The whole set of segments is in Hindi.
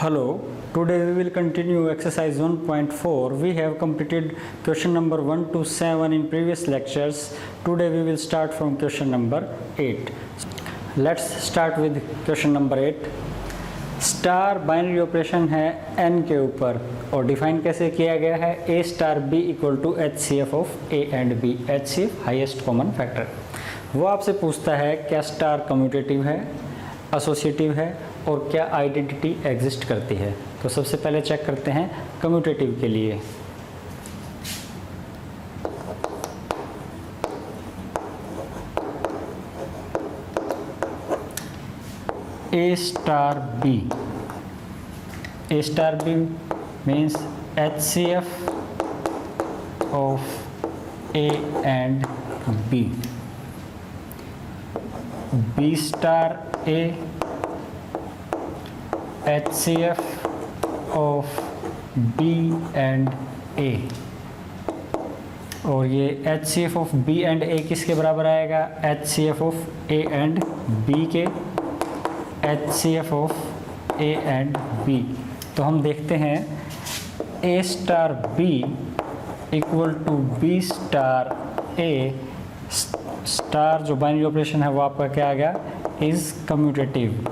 Hello, today we will continue exercise 1.4. We have completed question number 1 to 7 in previous lectures. Today we will start from question number 8. Let's start with question number 8. Star binary operation है n के ऊपर और डिफाइन कैसे किया गया है a star b equal to HCF of a and b, HCF highest common factor. वो आपसे पूछता है क्या स्टार कम्यूटेटिव है, एसोसिएटिव है और क्या आइडेंटिटी एग्जिस्ट करती है। तो सबसे पहले चेक करते हैं कम्यूटेटिव के लिए। A star B means HCF of A and B. B star A HCF of B and A, और ये HCF of B and A किसके बराबर आएगा? HCF of A and B के HCF of A and B। तो हम देखते हैं A star B equal to B star A। Star जो बाइनरी ऑपरेशन है वो आपका क्या आ गया? Is commutative.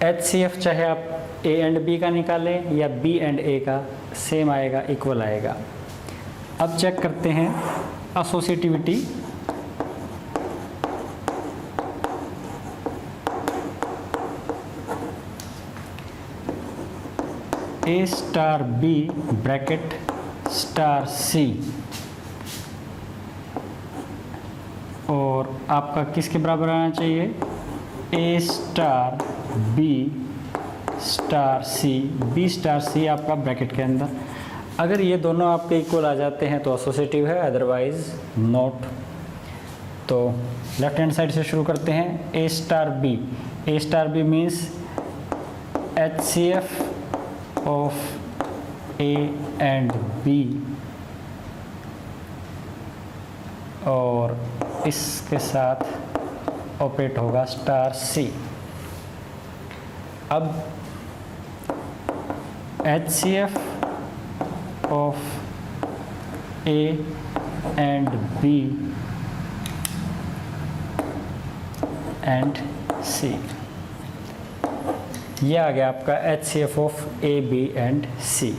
HCF चाहे आप A एंड B का निकालें या B एंड A का, सेम आएगा, इक्वल आएगा। अब चेक करते हैं associativity. A star B bracket star C, और आपका किसके बराबर आना चाहिए? A star B star C, B star C आपका ब्रैकेट के अंदर। अगर ये दोनों आपके इक्वल आ जाते हैं तो एसोसिएटिव है, अदरवाइज नॉट। तो लेफ्ट हैंड साइड से शुरू करते हैं। A star B means HCF of A and B, और इसके साथ ऑपरेट होगा स्टार C। अब HCF of A and B and C, ये आ गया आपका HCF of A, B and C।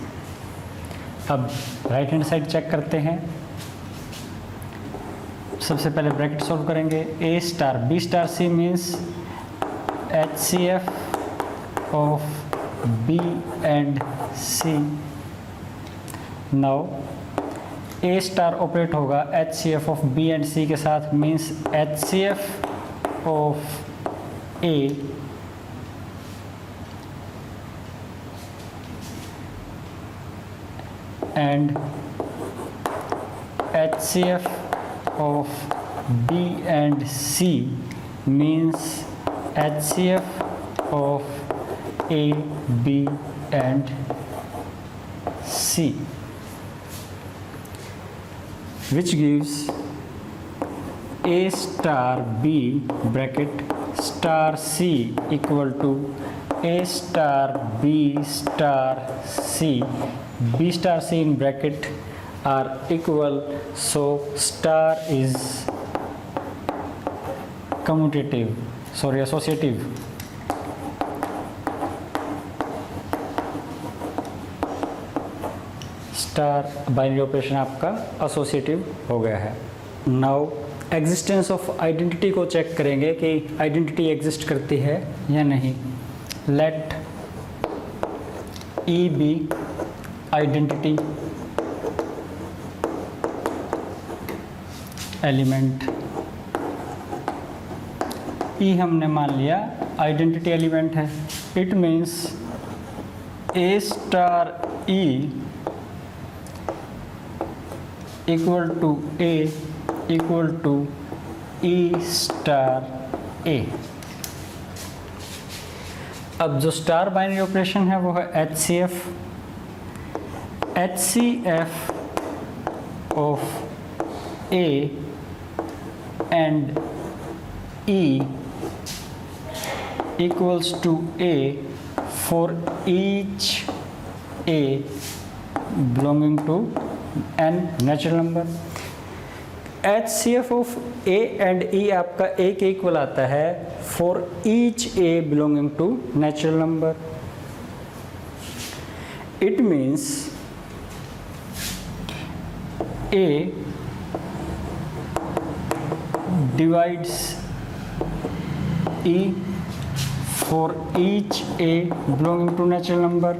अब राइट हैंड साइड चेक करते हैं। सबसे पहले ब्रैकेट सॉल्व करेंगे। A star B star C means HCF of B and C। Now A star operate होगा HCF of B and C के साथ, means HCF of A and HCF of B and C means HCF of A, B and C, which gives A star B bracket star C equal to A star B star C, B star C in bracket are equal, so star is associative। Star binary operation आपका एसोसिएटिव हो गया है। नाउ एग्जिस्टेंस ऑफ आइडेंटिटी को चेक करेंगे कि आइडेंटिटी एग्जिस्ट करती है या नहीं। Let E be identity element. E हमने मान लिया आइडेंटिटी एलिमेंट है। It means A star E equal to A equal to E star A। अब जो स्टार बाइनरी ऑपरेशन है वो है HCF of A and E equals to A for each A belonging to n natural number. HCF of A and E आपका A के इक्वल आता है for each A belonging to natural number. It means A divides E for each A belonging to natural number,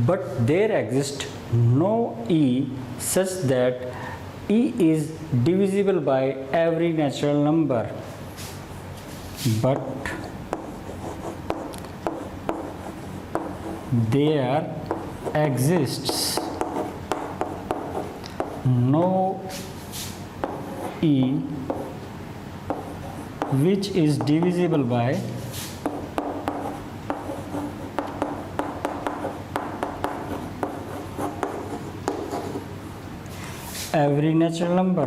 but there exists no E such that E is divisible by every natural number. But there exists no E which is divisible by every natural number.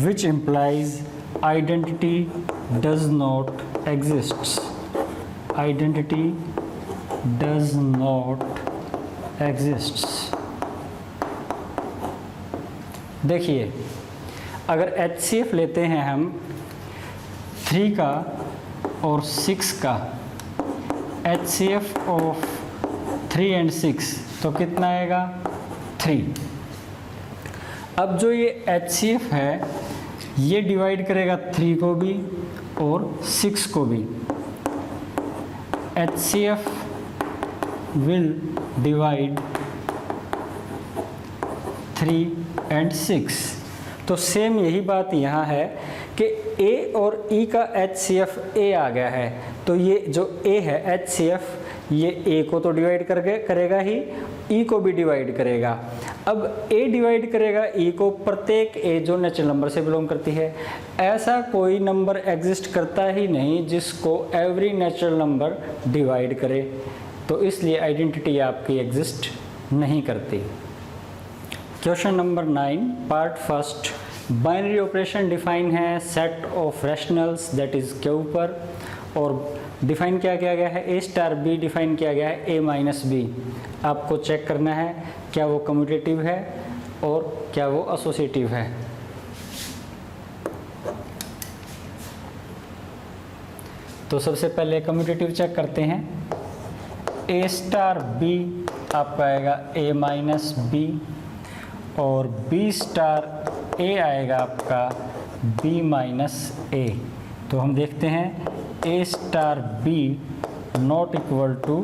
Which implies identity does not exist. Identity does not exists. देखिए, अगर HCF लेते हैं हम 3 का और 6 का, HCF ऑफ 3 and 6 तो कितना आएगा 3. अब जो ये HCF है ये डिवाइड करेगा 3 को भी और 6 को भी. HCF will divide 3 and 6. तो सेम यही बात यहाँ है कि A और E का HCF A आ गया है, तो ये जो A है HCF ये A को तो डिवाइड करेगा ही, E को भी डिवाइड करेगा. अब A डिवाइड करेगा E को, प्रत्येक A जो नेचुरल नंबर से बिलोंग करती है. ऐसा कोई नंबर एग्जिस्ट करता ही नहीं जिसको एवरी नेचुरल नंबर डिवाइड करे, तो इसलिए आइडेंटिटी आपकी एग्जिस्ट नहीं करती. Question number 9 part first. Binary operation define है set of rationals that is के ऊपर, और डिफाइन क्या किया गया है A स्टार B डिफाइन किया गया है A माइनस B. आपको चेक करना है क्या वो कम्यूटेटिव है और क्या वो एसोसिएटिव है. तो सबसे पहले कम्यूटेटिव चेक करते हैं. A स्टार B आपका आएगा A माइनस B और B स्टार A आएगा आपका B माइनस A. तो हम देखते हैं A star B not equal to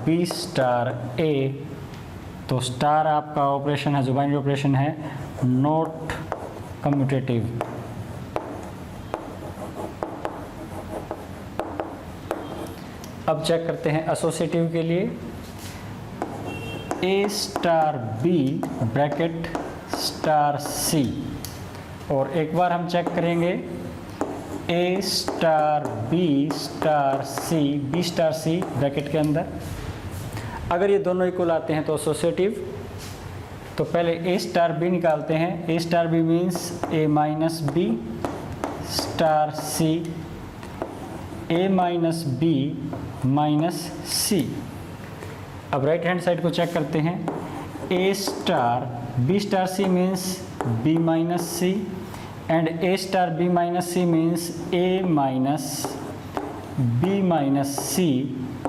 B star A. तो स्टार आपका ऑपरेशन है जो बाइनरी ऑपरेशन है नॉट कम्यूटेटिव. अब चेक करते हैं एसोसिएटिव के लिए. A star B bracket star C, और एक बार हम चेक करेंगे A star B star C, B star C bracket के अंदर. अगर ये दोनों इक्वल आते हैं तो एसोसिएटिव. तो पहले A स्टार B निकालते हैं. A star B means A minus B star C, A minus B minus C. अब राइट हैंड साइड को चेक करते हैं. A star B star C means B minus C and A star B minus C means A minus B minus C,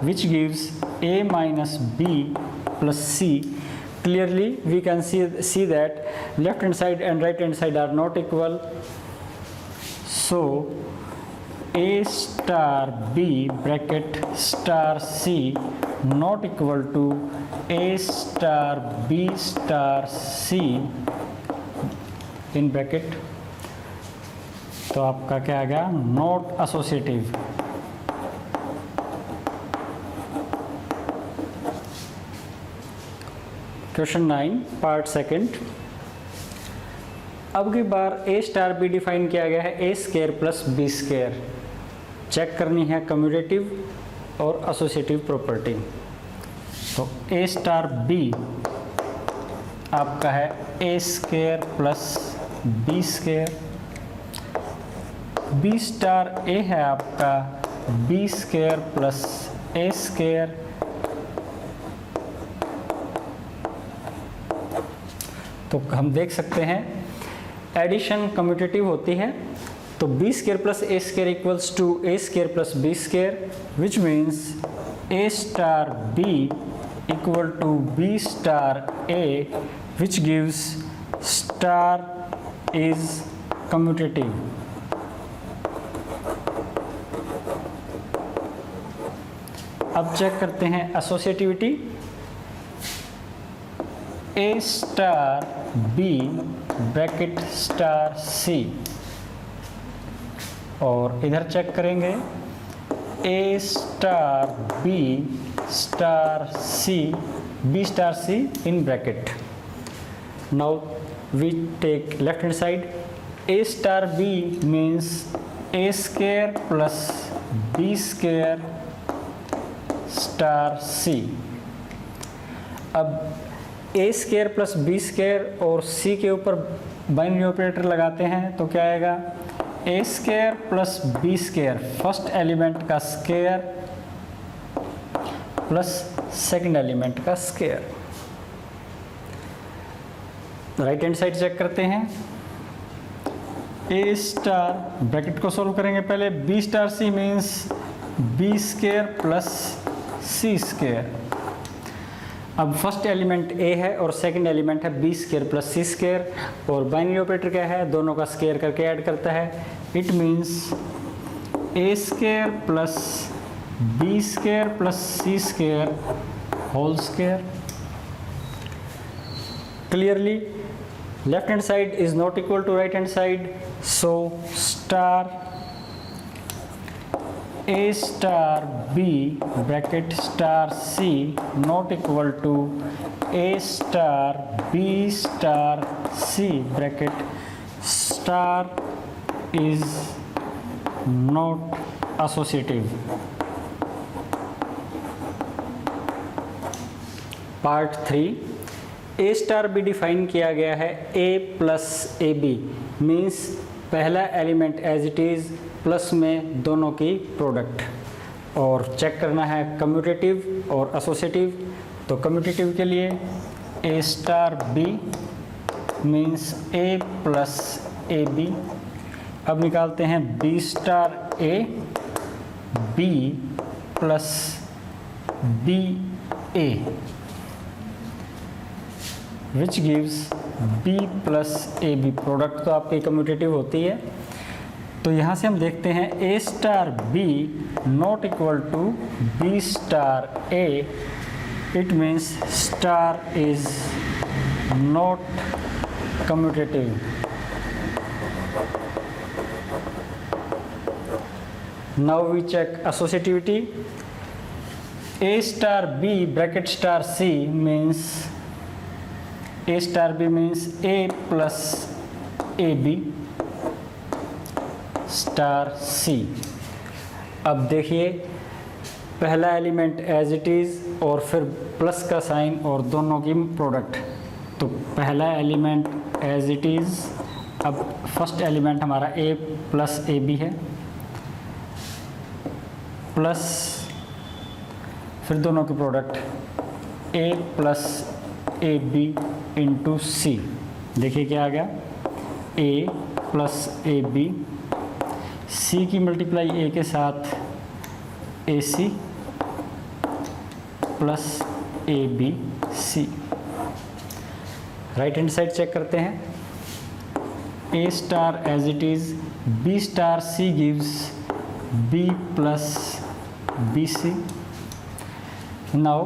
which gives A minus B plus C. Clearly we can see that left hand side and right hand side are not equal, so A star B bracket star C not equal to A star B star C in bracket. तो आपका क्या आ गया not associative. Question 9 part second. अब की बार A स्टार B डिफाइन किया गया है A square plus B square. Check करनी है कम्यूटेटिव और एसोसिएटिव प्रॉपर्टी। तो ए स्टार बी आपका है A square plus B square, B star A है आपका B square plus A square, तो हम देख सकते हैं एडिशन कम्यूटेटिव होती है, तो B square plus A square equals to A square plus B square, which means A star B equal to B star A, which gives star is commutative. अब चेक करते हैं associativity. A star B bracket star C, और इधर चेक करेंगे A star B star C, B star C in bracket. Now we take left hand side, A star B means A square plus B square star C. अब ए स्क्वायर प्लस बी स्क्वायर और सी के ऊपर बाइनरी ऑपरेटर लगाते हैं तो क्या आएगा, A square plus B square first element का स्क्वायर प्लस सेकंड एलिमेंट का square. Right hand side check करते हैं, ए स्टार ब्रैकेट को सॉल्व करेंगे पहले, B star C means B square plus C square. अब फर्स्ट एलिमेंट ए है और सेकंड एलिमेंट है B square plus C square, और बाइनरी ऑपरेटर क्या है, दोनों का स्क्वायर करके ऐड करता है। It means A square plus B square plus C square whole square. Clearly left hand side is not equal to right hand side, so star A star B bracket star C not equal to A star B star C bracket star is not associative. Part 3, A star B define किया गया है A plus A B, means पहला element as it is plus में दोनों की प्रोडक्ट, और चेक करना है कम्यूटेटिव और एसोसिएटिव। तो कम्यूटेटिव के लिए A star B means A plus A B. अब निकालते हैं B star A B plus B A, which gives B plus A B. Product तो आपकी कम्यूटेटिव होती है, तो यहाँ से हम देखते हैं A star B not equal to B star A, it means star is not commutative. Now we check associativity. A star B bracket star C means A star B means A plus A B star C. अब देखिए पहला एलिमेंट एज इट इज़ और फिर प्लस का साइन और दोनों की प्रोडक्ट, तो पहला एलिमेंट एज इट इज़। अब फर्स्ट एलिमेंट हमारा ए प्लस ए बी है, प्लस फिर दोनों की product A plus A B into C. देखिए क्या आ गया, ए प्लस ए बी, सी की मल्टीप्लाई ए के साथ A C plus A B C. Right hand side check करते हैं, A star as it is, B star C gives B plus B C. Now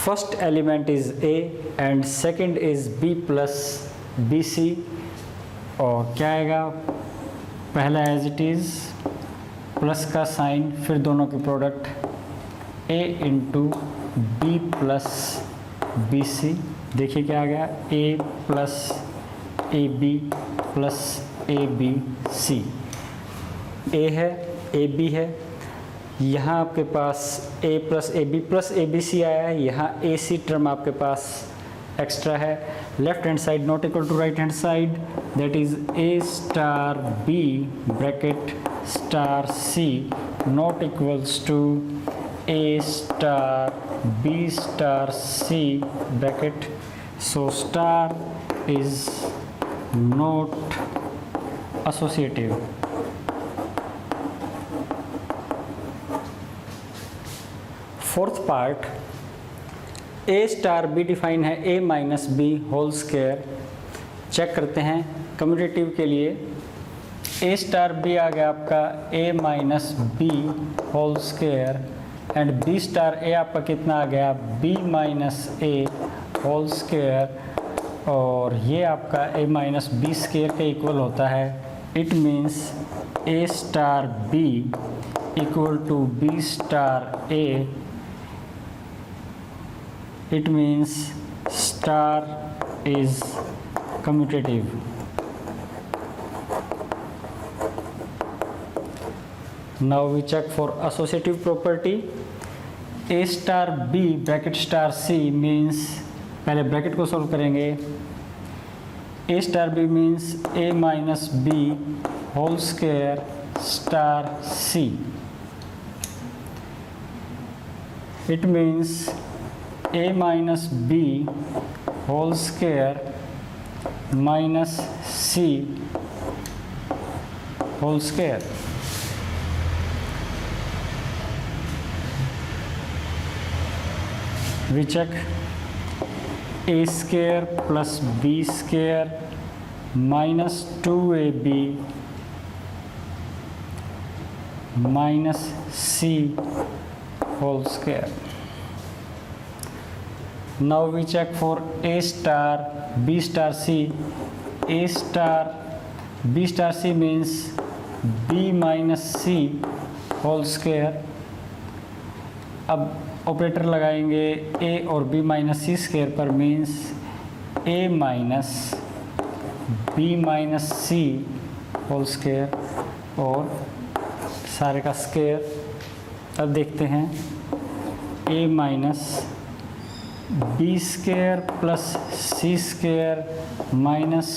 first element is A and second is B plus B C, और क्या आएगा, पहला एज इट इज़ प्लस का साइन फिर दोनों की product A into B plus B C. देखिए क्या आ गया, A plus A B plus A B C. A है, ए बी है, यहाँ आपके पास a plus A B C आया है, यहाँ ए सी टर्म आपके पास एक्स्ट्रा है. Left hand side not equal to right hand side, that is a star b bracket star c not equals to a star b star c bracket. So star is not associative. Fourth part, a star b define है a minus B whole square. Check करते हैं कम्यूटेटिव के लिए. a स्टार b आ गया आपका a minus B whole square and b star a आपका कितना आ गया b minus a whole square, और ये आपका a माइनस बी स्क्वायर के इक्वल होता है. It means a star b equal to b star a. It means star is commutative. Now we check for associative property. a star b bracket star c means, पहले ब्रैकेट को सॉल्व करेंगे. a star b means a minus B whole square star c. It means a minus B whole square minus c whole square. We check a square plus b square minus 2ab minus c whole square. Now we check for a star b star c. a star b star c means b minus c whole square. अब ऑपरेटर लगाएंगे a और b माइनस c स्क्वायर पर, means a minus b minus c whole square और सारे का स्क्वायर. अब देखते हैं a minus B square plus C square minus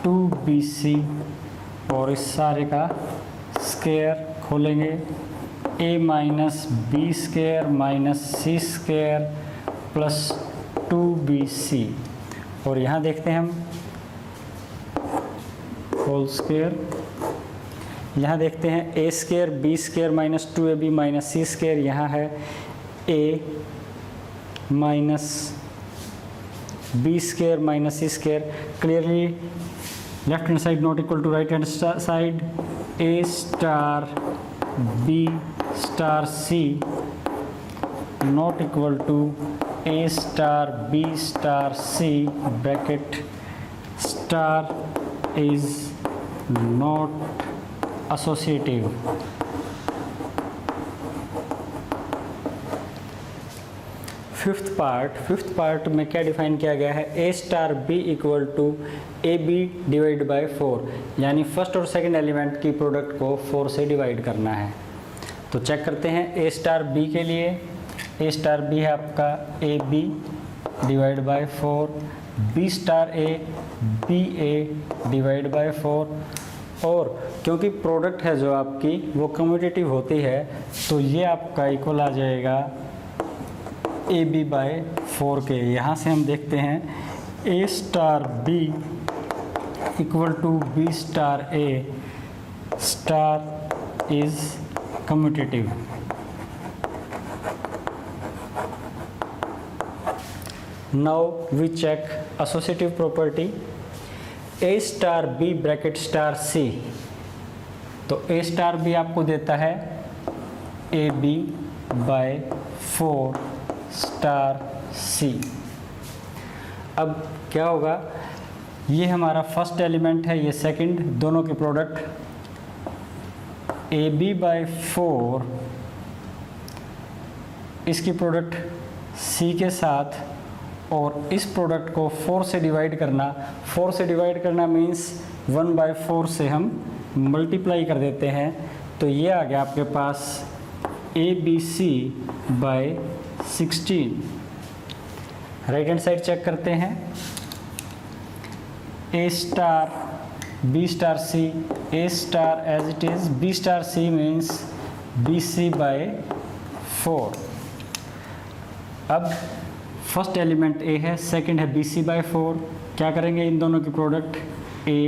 2bc और इस सारे का स्क्वायर खोलेंगे. a minus B square minus C square plus 2bc और यहाँ देखते हैं हम होल स्क्वायर. यहाँ देखते हैं a square B square minus 2ab minus C square. यहाँ है a minus B square minus C square. Clearly left hand side not equal to right hand side. a star b star c not equal to a star b star c bracket star is not associative. Fifth part में क्या डिफाइन किया गया है, a star b equal to A B divide by 4, यानी फर्स्ट और सेकंड एलिमेंट की प्रोडक्ट को 4 से डिवाइड करना है. तो चेक करते हैं a स्टार b के लिए. a स्टार b है आपका A B divide by 4, b star a B A divide by 4, और क्योंकि प्रोडक्ट है जो आपकी वो कम्यूटेटिव होती है तो ये आपका इक्वल आ जाएगा ए बी बाई 4 के. यहाँ से हम देखते हैं a star b equal to b star a star is commutative. Now we check associative property. a star b bracket star c. तो a स्टार b आपको देता है A B by 4 star c. अब क्या होगा, ये हमारा फर्स्ट एलिमेंट है, ये सेकंड, दोनों के प्रोडक्ट ए बी बाई 4 इसकी प्रोडक्ट c के साथ, और इस प्रोडक्ट को 4 से डिवाइड करना. 4 से डिवाइड करना मीन्स 1/4 से हम मल्टीप्लाई कर देते हैं. तो ये आ गया आपके पास ABC by 16। Right hand side check करते हैं, A star B star C, A star as it is, B star C means BC by 4। अब फर्स्ट एलिमेंट A है, सेकंड है BC by 4। क्या करेंगे इन दोनों की प्रोडक्ट A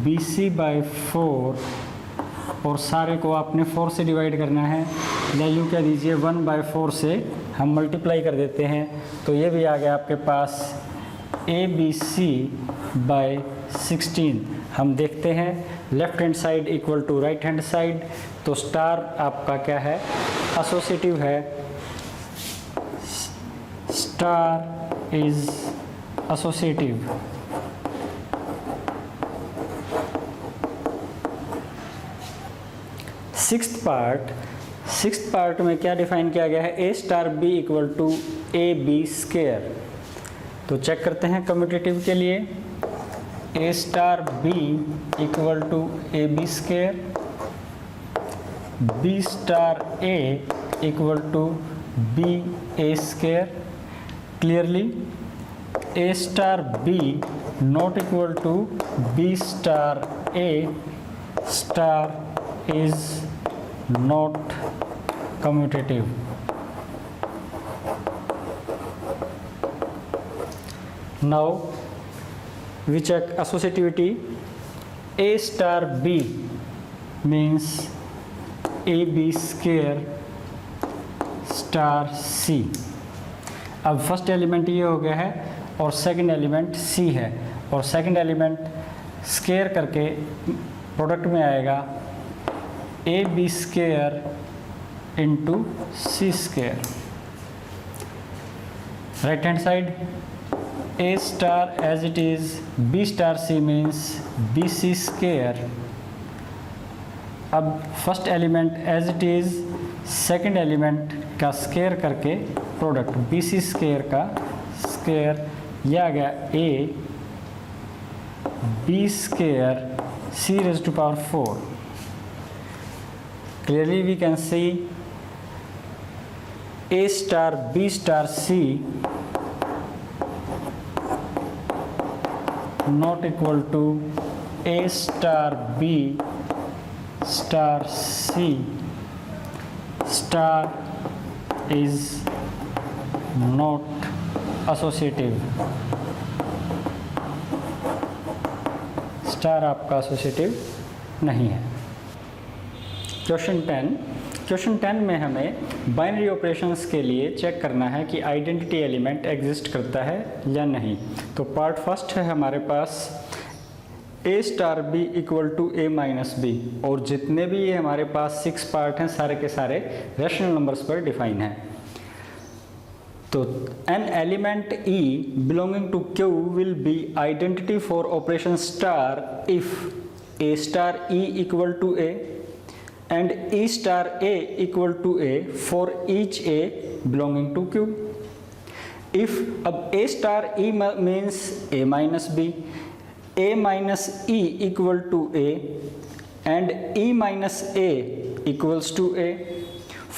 BC by 4, और सारे को आपने 4 से डिवाइड करना है, या यूँ कह दीजिए 1/4 से हम मल्टीप्लाई कर देते हैं। तो ये भी आ गया आपके पास ABC by 16। हम देखते हैं left hand side equal to right hand side, तो स्टार आपका क्या है, एसोसिएटिव है। Star is associative. Sixth part में क्या डिफाइन किया गया है, A star B equal to AB square. तो चेक करते हैं कम्यूटेटिव के लिए, A star B equal to AB square, B star A equal to BA square. Clearly A star B not equal to B star A, star is not commutative। Now we check associativity। A star B means AB square star C। अब फर्स्ट एलिमेंट ये हो गया है और सेकंड एलिमेंट C है, और सेकंड एलिमेंट स्क्वायर करके प्रोडक्ट में आएगा AB square into C square. Right hand side A star as it is B star C means BC square. अब first element as it is, second element का स्क्वायर करके प्रोडक्ट BC स्क्वायर का स्क्वायर, यह आ गया A B square C raised to power 4। Clearly we can see A star B star C not equal to A star B star C। Star is not associative। Star आपका एसोसिएटिव नहीं है। क्वेश्चन 10 में हमें बाइनरी ऑपरेशंस के लिए चेक करना है कि आइडेंटिटी एलिमेंट एग्जिस्ट करता है या नहीं। तो पार्ट फर्स्ट है हमारे पास A star B equal to A minus B, और जितने भी ये हमारे पास 6 पार्ट हैं सारे के सारे रैशनल नंबर्स पर डिफाइन है। तो an element E belonging to Q will be identity for operation star if A star E equal to A and E star A equal to A for each A belonging to Q। If अब A star E means A minus B, A minus E equal to A and E minus A equals to A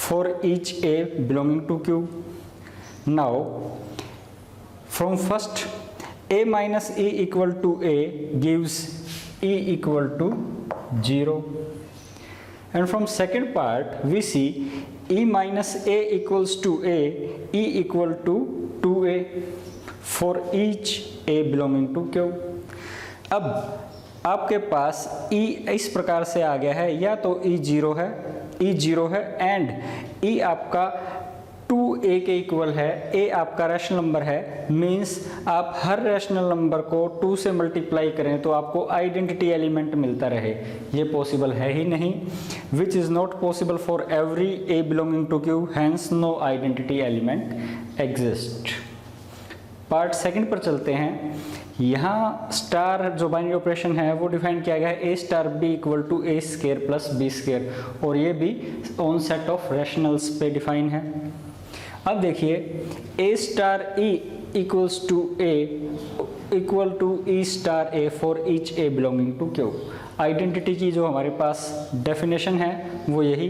for each A belonging to Q। Now from first A minus E equal to A gives E equal to 0, and from second part we see E minus A equals to A, E equal to 2A for each A belonging to Q। अब आपके पास E इस प्रकार से आ गया है, या तो E 0 है एंड E आपका 2A के इक्वल है, A आपका रैशनल नंबर है, मीन्स आप हर रैशनल नंबर को 2 से मल्टीप्लाई करें तो आपको आइडेंटिटी एलिमेंट मिलता रहे। ये पॉसिबल है ही नहीं, which is not possible for every A belonging to Q, hence no identity element exist. Part second पर चलते हैं। यहाँ स्टार जो बाइनरी ऑपरेशन है वो डिफाइन किया गया है A star B equal to A square plus B square, और ये भी ऑन सेट ऑफ रैशनल्स पे डिफाइन है। अब देखिए A star E equals to A equal to E star A for each A belonging to Q। Identity की जो हमारे पास डेफिनेशन है वो यही।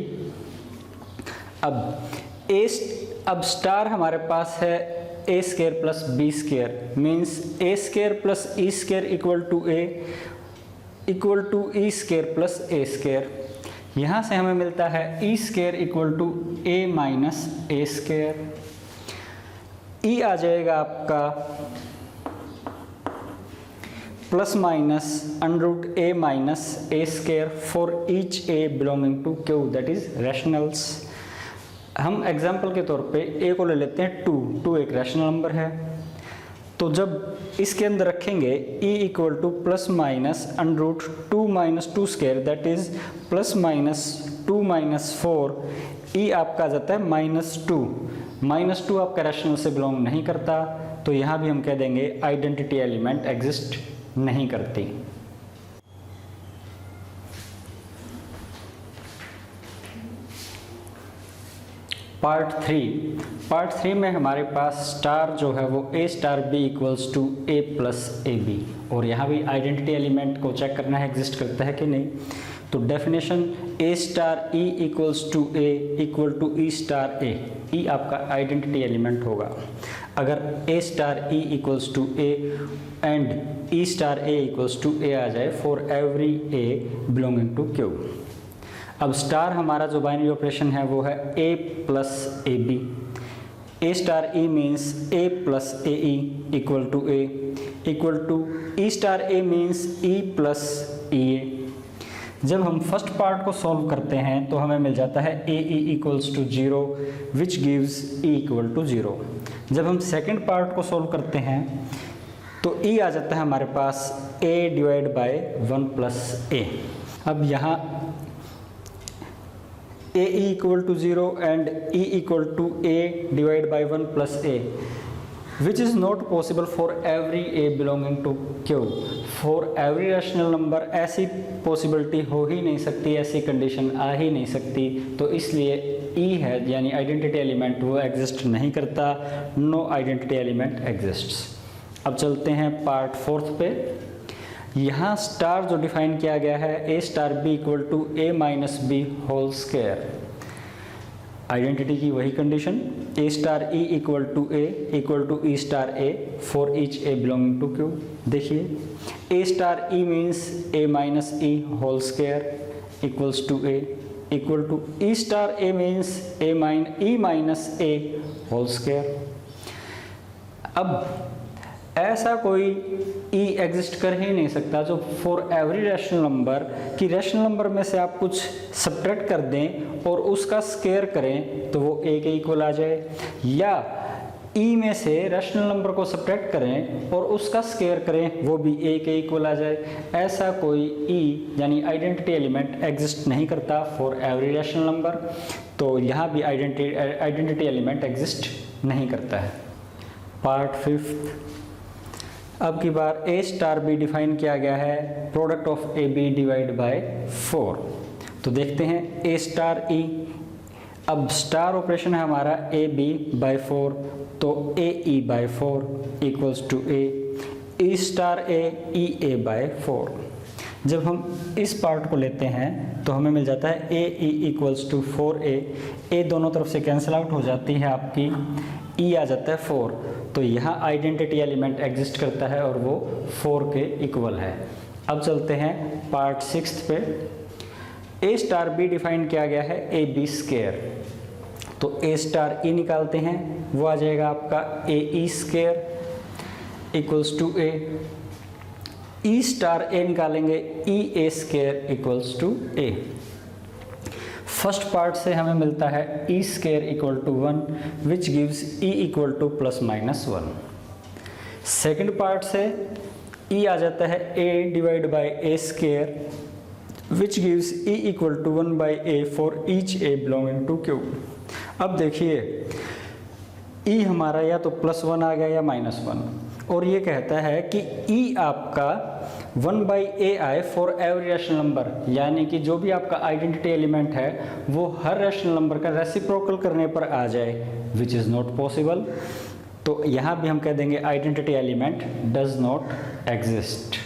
अब स्टार हमारे पास है A square plus B square, means A square plus E square equal to E square plus A square. यहाँ से हमें मिलता है E square equal to A minus A square. E आ जाएगा आपका plus minus under A minus A square for each A belonging to Q, that is rationals. हम एग्जाम्पल के तौर पे ए को ले लेते हैं 2 एक रैशनल नंबर है, तो जब इसके अंदर रखेंगे e equal to plus minus under root 2 minus 2 square, that is plus minus 2 minus 4, e आपका आ जाता है -2 आपका रैशनल से बिलोंग नहीं करता, तो यहाँ भी हम कह देंगे आइडेंटिटी एलिमेंट एग्जिस्ट नहीं करती। पार्ट 3 में हमारे पास स्टार जो है वो A star B equals to A plus A B, और यहाँ भी आइडेंटिटी एलिमेंट को चेक करना है एग्जिस्ट करता है कि नहीं। तो definition A star E equals to A equal to E star A, E आपका आइडेंटिटी एलिमेंट होगा। अगर A star E equals to A and E star A equals to A आ जाए for every A belonging to Q. अब स्टार हमारा जो बाइनरी ऑपरेशन है वो है A plus A B. A star E means A plus A E equal to A equal to E star A means E plus ई ए। जब हम फर्स्ट पार्ट को सॉल्व करते हैं तो हमें मिल जाता है A E equals to 0 which gives E equal to 0। जब हम सेकेंड पार्ट को सॉल्व करते हैं तो ई आ जाता है हमारे पास A divide by 1 plus A. अब यहाँ A equal to 0 and E equal to A divide by 1 plus A, which is not possible for every A belonging to Q. For every rational number ऐसी पॉसिबिलिटी हो ही नहीं सकती, ऐसी कंडीशन आ ही नहीं सकती, तो इसलिए ई है यानी आइडेंटिटी एलिमेंट वो एग्जिस्ट नहीं करता, नो आइडेंटिटी एलिमेंट एग्जिस्ट्स। अब चलते हैं पार्ट 4 पे। यहाँ स्टार जो डिफाइन किया गया है A star B equal to A minus B whole square, identity की वही condition A star E equal to A equal to E star A for each A belonging to Q. देखिए A star E means A minus E whole square equals to A equal to E star A means A minus A whole square. अब ऐसा कोई ई एग्जिस्ट कर ही नहीं सकता जो फॉर एवरी रैशनल नंबर कि रैशनल नंबर में से आप कुछ सब्ट्रैक्ट कर दें और उसका स्क्वायर करें तो वो ए के इक्वल आ जाए, या ई में से रैशनल नंबर को सब्ट्रैक्ट करें और उसका स्क्वायर करें वो भी ए के इक्वल आ जाए। ऐसा कोई ई यानी आइडेंटिटी एलिमेंट एग्जिस्ट नहीं करता फॉर एवरी रैशनल नंबर, तो यहाँ भी आइडेंटिटी एलिमेंट एग्जिस्ट नहीं करता है। पार्ट 5 अब की बार ए स्टार बी डिफाइन किया गया है product of A B divide by 4। तो देखते हैं ए स्टार ई, अब स्टार ऑपरेशन है हमारा ए बी बाई 4, तो A E by 4 equals to A star A E A by 4। जब हम इस पार्ट को लेते हैं तो हमें मिल जाता है A E equals to 4a, ए दोनों तरफ से कैंसिल आउट हो जाती है आपकी, ई आ जाता है 4, तो यहाँ आइडेंटिटी एलिमेंट एग्जिस्ट करता है और वो 4 के इक्वल है। अब चलते हैं पार्ट 6 पे। ए स्टार बी डिफाइन किया गया है ए बी स्क्वायर, तो ए स्टार ई निकालते हैं, वो आ जाएगा आपका A E square equals to A star A निकालेंगे E A square equals to A. First part से हमें मिलता है E square equal to 1 which gives E equal to plus minus 1। Second part से ई आ जाता है A divide by A square which gives E equal to 1 by A for each A belonging to Q. अब देखिए ई हमारा या तो +1 आ गया या -1, और ये कहता है कि ई आपका 1 बाई ए आए फॉर एवरी रैशनल नंबर, यानी कि जो भी आपका आइडेंटिटी एलिमेंट है वो हर रैशनल नंबर का रेसिप्रोकल करने पर आ जाए, विच इज़ नॉट पॉसिबल। तो यहाँ भी हम कह देंगे identity element does not exist.